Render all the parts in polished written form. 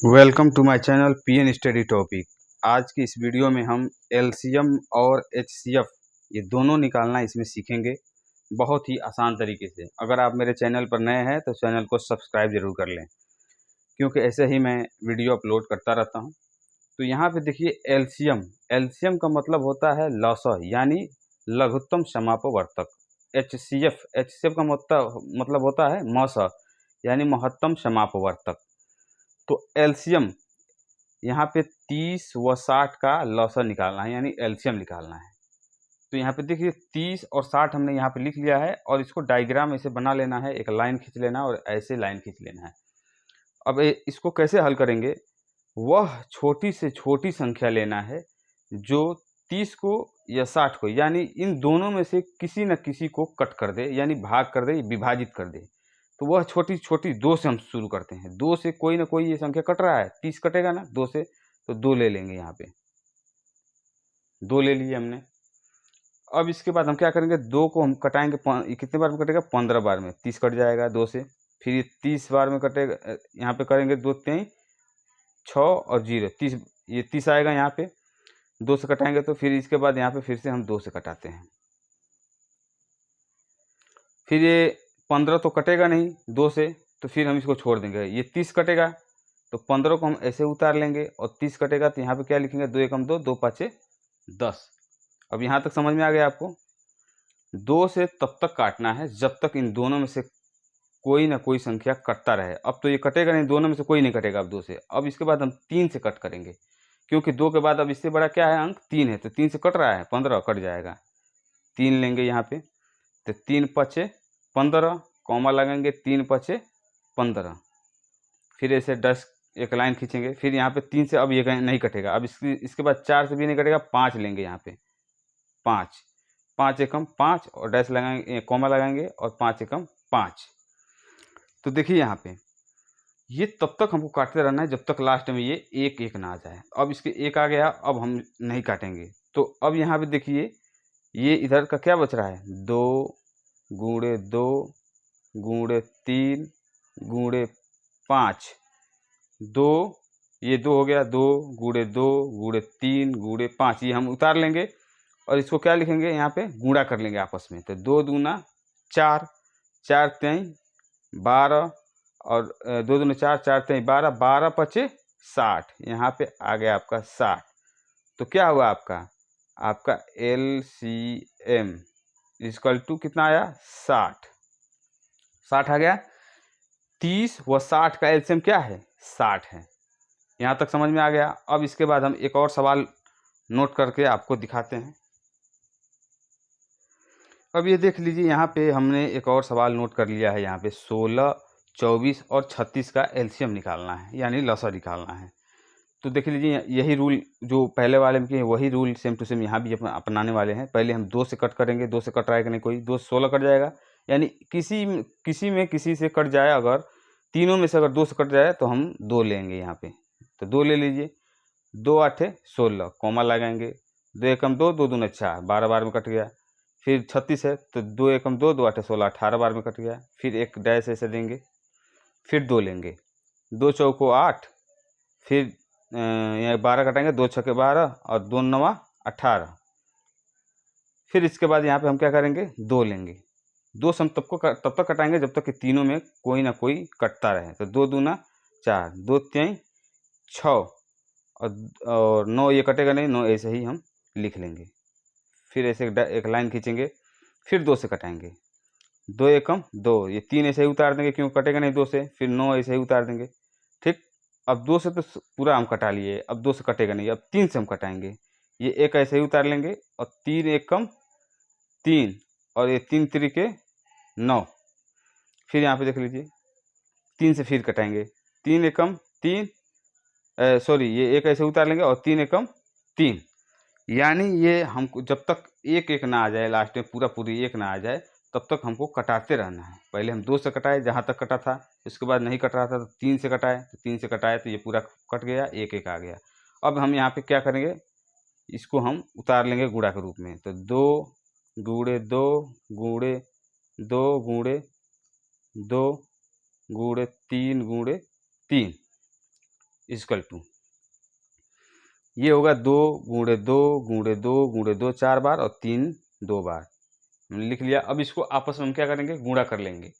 Welcome to my channel PN study topic. आज की इस वीडियो में हम एलसीएम और एचसीएफ ये दोनों निकालना इसमें सीखेंगे बहुत ही आसान तरीके से। अगर आप मेरे चैनल पर नए हैं तो चैनल को सब्सक्राइब जरूर कर लें, क्योंकि ऐसे ही मैं वीडियो अपलोड करता रहता हूं। तो यहाँ पे देखिए एलसीएम एलसीएम का मतलब होता है लॉसअ यानी लघुत्तम समापवर्तक। एचसीएफ एचसीएफ का मतलब होता है मौसा यानी महत्तम समापवर्तक। तो एलसीएम यहाँ पे 30 व 60 का लॉसर निकालना है यानी एलसीएम निकालना है। तो यहाँ पे देखिए 30 और 60 हमने यहाँ पे लिख लिया है और इसको डायग्राम ऐसे बना लेना है, एक लाइन खींच लेना है और ऐसे लाइन खींच लेना है। अब इसको कैसे हल करेंगे, वह छोटी से छोटी संख्या लेना है जो 30 को या 60 को यानी इन दोनों में से किसी न किसी को कट कर दे यानी भाग कर दे, विभाजित कर दे। तो वह छोटी छोटी 2 से हम शुरू करते हैं। 2 से कोई ना कोई ये संख्या कट रहा है, 30 कटेगा ना 2 से, तो 2 ले लेंगे, यहाँ पे 2 ले लिए हमने। अब इसके बाद हम क्या करेंगे, 2 को हम कटाएंगे, ये कितने बार में कटेगा, 15 बार में 30 कट जाएगा 2 से। फिर ये 30 बार में कटेगा, यहाँ पे करेंगे 2 3 6 और 0 30, ये 30 आएगा यहाँ पे 2 से कटाएंगे। तो फिर इसके बाद यहाँ पे फिर से हम 2 से कटाते हैं। फिर ये 15 तो कटेगा नहीं 2 से, तो फिर हम इसको छोड़ देंगे। ये 30 कटेगा तो 15 को हम ऐसे उतार लेंगे और 30 कटेगा तो यहाँ पे क्या लिखेंगे, 2 एकम 2, 2 पाँचे 10। अब यहाँ तक समझ में आ गया आपको। 2 से तब तक काटना है जब तक इन दोनों में से कोई ना कोई संख्या कटता रहे। अब तो ये कटेगा नहीं, दोनों में से कोई नहीं कटेगा अब 2 से। अब इसके बाद हम 3 से कट करेंगे, क्योंकि 2 के बाद अब इससे बड़ा क्या है, अंक 3 है। तो 3 से कट रहा है, 15 कट जाएगा, 3 लेंगे यहाँ पे। तो 3 पचे 15, कॉमा लगाएंगे, 3 पचे 15। फिर ऐसे 10 एक लाइन खींचेंगे। फिर यहाँ पे 3 से अब ये नहीं कटेगा। अब इसके बाद 4 से भी नहीं कटेगा, 5 लेंगे यहाँ पे, 5 5 एकम 5 और डैश लगाएंगे, कॉमा लगाएंगे और 5 एकम 5। तो देखिए यहाँ पे ये तब तक हमको काटते रहना है जब तक लास्ट में ये 1 1 ना आ जाए। अब इसके 1 आ गया, अब हम नहीं काटेंगे। तो अब यहाँ पे देखिए ये इधर का क्या बच रहा है, 2 गुणे 2 गुणे 3 गुणे 5, 2, ये 2 हो गया, 2 गुणे 2 गुणे 3 गुणे 5, ये हम उतार लेंगे और इसको क्या लिखेंगे, यहाँ पे गुणा कर लेंगे आपस में। तो 2 दूना 4, 4 तेई 12 और 2 दूना 4, 4 तेई 12, 12 पचे 60, यहाँ पे आ गया आपका 60। तो क्या हुआ आपका LCM इक्वल टू कितना आया, 60 आ गया। 30 व 60 का एलसीएम क्या है, 60 है। यहाँ तक समझ में आ गया। अब इसके बाद हम एक और सवाल नोट करके आपको दिखाते हैं। अब ये देख लीजिए, यहाँ पे हमने एक और सवाल नोट कर लिया है। यहाँ पे 16, 24 और 36 का एलसीएम निकालना है यानी लसा निकालना है। तो देख लीजिए यही रूल जो पहले वाले में किए वही रूल सेम टू सेम यहाँ भी अपनाने वाले हैं। पहले हम 2 से कट करेंगे, 2 से कट रहा है कि नहीं कोई, 2 से 16 कट जाएगा, यानी किसी से कट जाए, अगर तीनों में से अगर 2 से कट जाए तो हम 2 लेंगे यहाँ पे। तो 2 ले लीजिए, 2 8 16, कॉमा लगाएंगे, 2 एकम 2, 2 दूना 4, 12 बार में कट गया। फिर 36 है तो 2 एकम 2, 2 8 16, 18 बार में कट गया। फिर एक डैश ऐसे देंगे, फिर 2 लेंगे, 2 चौको 8, फिर यहाँ 12 कटाएंगे, 2 छक्के 12 और 2 नवा 18। फिर इसके बाद यहाँ पे हम क्या करेंगे, 2 लेंगे, 2 से हम तब तक कटाएंगे जब तक कि तीनों में कोई ना कोई कटता रहे। तो 2 दूना 4, 2 तेई 6 और 9 ये कटेगा नहीं, 9 ऐसे ही हम लिख लेंगे। फिर ऐसे एक लाइन खींचेंगे, फिर 2 से कटाएंगे, 2 एकम 2, ये 3 ऐसे ही उतार देंगे क्यों कटेगा नहीं 2 से। फिर 9 ऐसे ही उतार देंगे, ठीक। अब 2 से तो पूरा हम कटा लिए, अब 2 से कटेगा नहीं, अब 3 से हम कटाएंगे। ये एक ऐसे ही उतार लेंगे और 3 एकम 3 और ये 3 त्रिके 9। फिर यहाँ पे देख लीजिए 3 से फिर कटाएंगे, 3 एकम 3, सॉरी ये एक ऐसे उतार लेंगे और 3 एकम 3, यानी ये हमको जब तक 1 1 ना आ जाए, लास्ट में पूरी 1 ना आ जाए, तब तक हमको कटाते रहना है। पहले हम 2 से कटाए जहाँ तक कटा था, उसके बाद नहीं कट रहा था तो 3 से कटाए, तो 3 से कटाए तो ये पूरा कट गया, 1 1 आ गया। अब हम यहाँ पे क्या करेंगे, इसको हम उतार लेंगे गुणा के रूप में। तो 2 गुणे 2 गुणे 2 गुणे 2 गुणे 3 गुणे 3, इक्वल टू ये होगा 2 गुणे 2 गुणे 2 गुणे 2 4 बार और 3 2 बार हमने लिख लिया। अब इसको आपस में हम क्या करेंगे, गुणा कर लेंगे।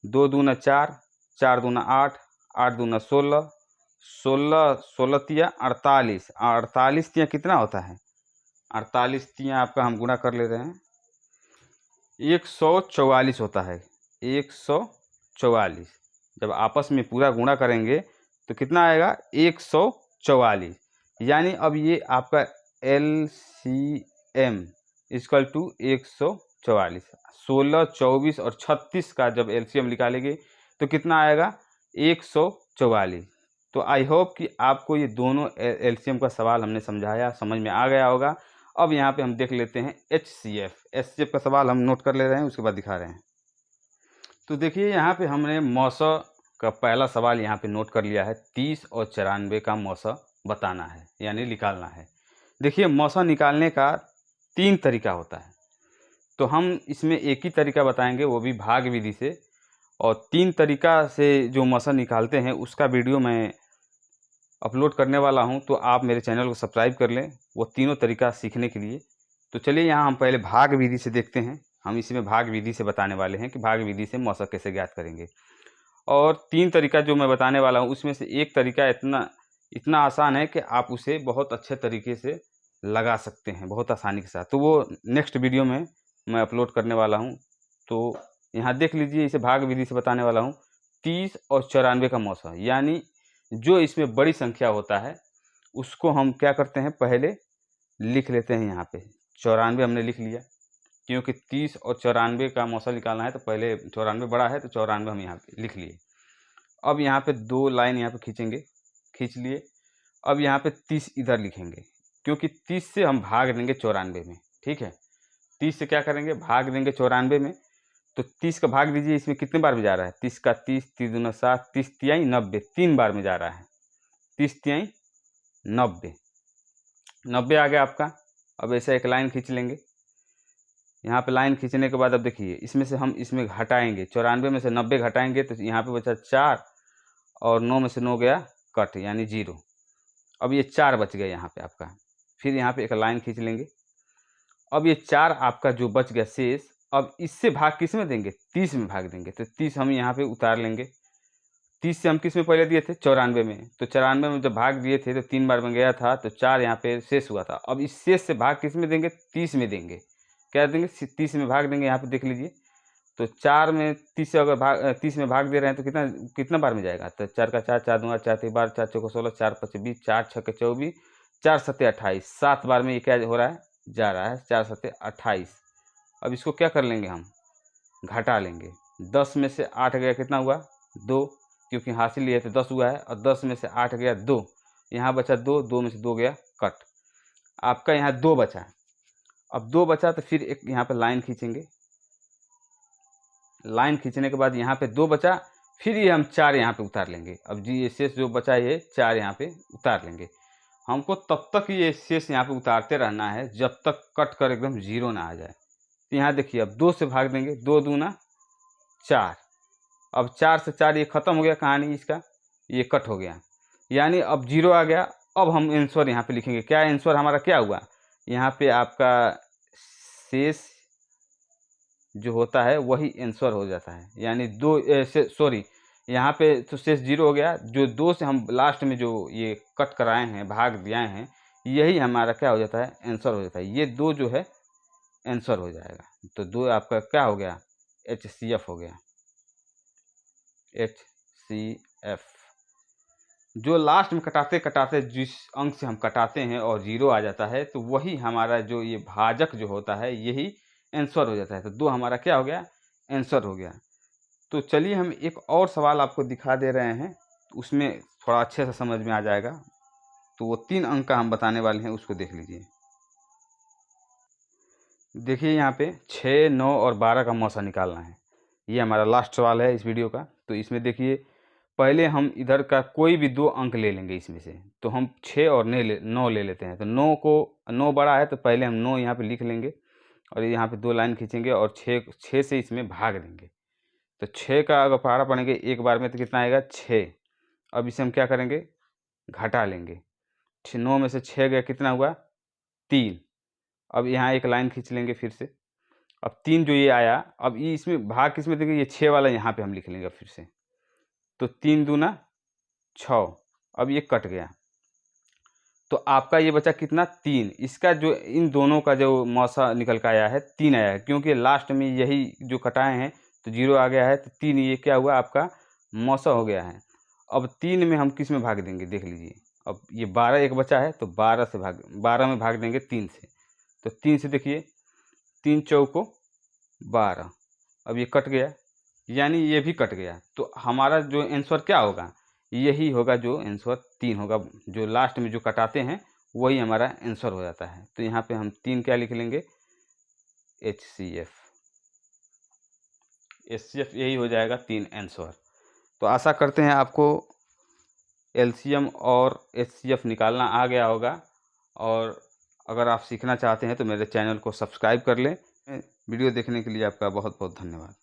2 दूना 4, 4 दूना 8, 8 दूना 16, 16 16 तिया 48, 48 तिया कितना होता है, 48 तिया आपका हम गुणा कर ले रहे हैं 144 होता है, 144। जब आपस में पूरा गुणा करेंगे तो कितना आएगा, 144। यानी अब ये आपका LCM इक्वल टू 144। 16, 24 और 36 का जब LCM निकालेंगे तो कितना आएगा, 144। तो आई होप कि आपको ये दोनों LCM का सवाल हमने समझाया, समझ में आ गया होगा। अब यहाँ पे हम देख लेते हैं HCF का सवाल हम नोट कर ले रहे हैं, उसके बाद दिखा रहे हैं। तो देखिए यहाँ पे हमने मौसा का पहला सवाल यहाँ पे नोट कर लिया है। 30 और 94 का मौसा बताना है, यानी निकालना है। देखिए मौसा निकालने का 3 तरीका होता है, तो हम इसमें एक ही तरीका बताएंगे, वो भी भाग विधि से। और 3 तरीका से जो मौसा निकालते हैं उसका वीडियो मैं अपलोड करने वाला हूं, तो आप मेरे चैनल को सब्सक्राइब कर लें वो तीनों तरीका सीखने के लिए। तो चलिए यहाँ हम पहले भाग विधि से देखते हैं। हम इसमें भाग विधि से बताने वाले हैं कि भाग विधि से मौसा कैसे ज्ञात करेंगे। और 3 तरीका जो मैं बताने वाला हूँ उसमें से एक तरीका इतना आसान है कि आप उसे बहुत अच्छे तरीके से लगा सकते हैं, बहुत आसानी के साथ। तो वो नेक्स्ट वीडियो में मैं अपलोड करने वाला हूँ। तो यहाँ देख लीजिए, इसे भाग विधि से बताने वाला हूँ। 30 और 94 का मौसा, यानी जो इसमें बड़ी संख्या होता है उसको हम क्या करते हैं, पहले लिख लेते हैं। यहाँ पे 94 हमने लिख लिया, क्योंकि 30 और 94 का मौसा निकालना है तो पहले 94 बड़ा है, तो 94 हम यहाँ पे लिख लिए। अब यहाँ पे 2 लाइन यहाँ पे खींचेंगे, खींच लिए। अब यहाँ पे 30 इधर लिखेंगे, क्योंकि 30 से हम भाग देंगे 94 में। ठीक है, 30 से क्या करेंगे, भाग देंगे 94 में। तो 30 का भाग दीजिए, इसमें कितने बार में जा रहा है, 30 का 30, 30 दूना 7, 30 तिहाई 90, 3 बार में जा रहा है। 30 तिहाई 90, 90 आ गया आपका। अब ऐसे एक लाइन खींच लेंगे। यहाँ पे लाइन खींचने के बाद अब देखिए, इसमें से हम इसमें घटाएंगे, 94 में से 90 घटाएंगे तो यहाँ पे बचा 4 और 9 में से 9 गया कट, यानी 0। अब ये 4 बच गया यहाँ पे आपका। फिर यहाँ पे एक लाइन खींच लेंगे। अब ये 4 आपका जो बच गया शेष, अब इससे भाग किस में देंगे, 30 में भाग देंगे। तो 30 हम यहाँ पे उतार लेंगे। 30 से हम किस में पहले दिए थे, 94 में। तो 94 में जब भाग दिए थे तो 3 बार में गया था, तो 4 यहाँ पे शेष हुआ था। अब इस शेष से भाग किस में देंगे, 30 में देंगे। क्या देंगे, 30 में भाग देंगे। यहाँ पे देख लीजिए, तो 4 में 30 से अगर 30 में भाग दे रहे हैं तो कितना बार में जाएगा, तो 4 का 4, 4 दूंगा 4 3 बार, 4 चौको 16, 4 5 20, 4 6 24, 4 7 28, 7 बार में ये क्या हो रहा है, जा रहा है, 4 7 28। अब इसको क्या कर लेंगे, हम घटा लेंगे। 10 में से 8 गया, कितना हुआ, 2, क्योंकि हासिल लिए तो 10 हुआ है। और 10 में से 8 गया 2, यहाँ बचा 2, 2 में से 2 गया कट, आपका यहाँ 2 बचा। अब 2 बचा तो फिर एक यहाँ पे लाइन खींचेंगे। लाइन खींचने के बाद यहाँ पे 2 बचा, फिर ये हम 4 यहाँ पे उतार लेंगे। अब जी ये शेष जो बचा ये 4 यहाँ पे उतार लेंगे। हमको तब तक ये शेष यहाँ पे उतारते रहना है जब तक कट कर एकदम 0 ना आ जाए। तो यहाँ देखिए, अब 2 से भाग देंगे, 2 दूना 4। अब 4 से 4 ये खत्म हो गया कहानी इसका, ये कट हो गया, यानी अब 0 आ गया। अब हम आंसर यहाँ पे लिखेंगे। क्या आंसर हमारा क्या हुआ, यहाँ पे आपका शेष जो होता है वही आंसर हो जाता है, यानी 2 सॉरी, यहाँ पे तो शेष 0 हो गया। जो 2 से हम लास्ट में जो ये कट कराए हैं, भाग दिए हैं, यही हमारा क्या हो जाता है, आंसर हो जाता है। ये 2 जो है आंसर हो जाएगा। तो 2 आपका क्या हो गया, HCF हो गया, HCF। जो लास्ट में कटाते कटाते जिस अंक से हम कटाते हैं और 0 आ जाता है, तो वही हमारा जो ये भाजक जो होता है यही आंसर हो जाता है। तो 2 हमारा क्या हो गया, आंसर हो गया। तो चलिए हम एक और सवाल आपको दिखा दे रहे हैं, उसमें थोड़ा अच्छे से समझ में आ जाएगा। तो वो 3 अंक का हम बताने वाले हैं, उसको देख लीजिए। देखिए यहाँ पे 6, 9 और 12 का मौसा निकालना है। ये हमारा लास्ट सवाल है इस वीडियो का। तो इसमें देखिए, पहले हम इधर का कोई भी 2 अंक ले लेंगे इसमें से। तो हम 6 और 9 ले लेते हैं। तो 9 बड़ा है तो पहले हम 9 यहाँ पे लिख लेंगे और यहाँ पे 2 लाइन खींचेंगे और 6 से इसमें भाग देंगे। तो 6 का अगर पहाड़ा पड़ेंगे एक बार में तो कितना आएगा, 6। अब इसे हम क्या करेंगे, घटा लेंगे। 9 में से 6 गया, कितना हुआ? 3। अब यहाँ एक लाइन खींच लेंगे फिर से। अब 3 जो ये आया, अब ये इसमें भाग किसमें देंगे? ये 6 वाला यहाँ पे हम लिख लेंगे फिर से। तो 3 दूना 6। अब ये कट गया, तो आपका ये बचा कितना? 3। इसका जो इन दोनों का जो मौसा निकल कर आया है 3 आया है, क्योंकि लास्ट में यही जो कटाए हैं तो 0 आ गया है, तो 3 ये क्या हुआ? आपका मौसा हो गया है। अब 3 में हम किस में भाग देंगे? देख लीजिए, अब ये 12 एक बचा है, तो 12 में भाग देंगे 3 से। तो 3 से देखिए, 3 चौको 12। अब ये कट गया, यानी ये भी कट गया। तो हमारा जो आंसर क्या होगा? यही होगा जो आंसर 3 होगा। जो लास्ट में जो कटाते हैं वही हमारा आंसर हो जाता है। तो यहाँ पे हम 3 क्या लिख लेंगे? HCF। HCF यही हो जाएगा 3 आंसर। तो आशा करते हैं आपको LCM और HCF निकालना आ गया होगा, और अगर आप सीखना चाहते हैं तो मेरे चैनल को सब्सक्राइब कर लें। वीडियो देखने के लिए आपका बहुत बहुत धन्यवाद।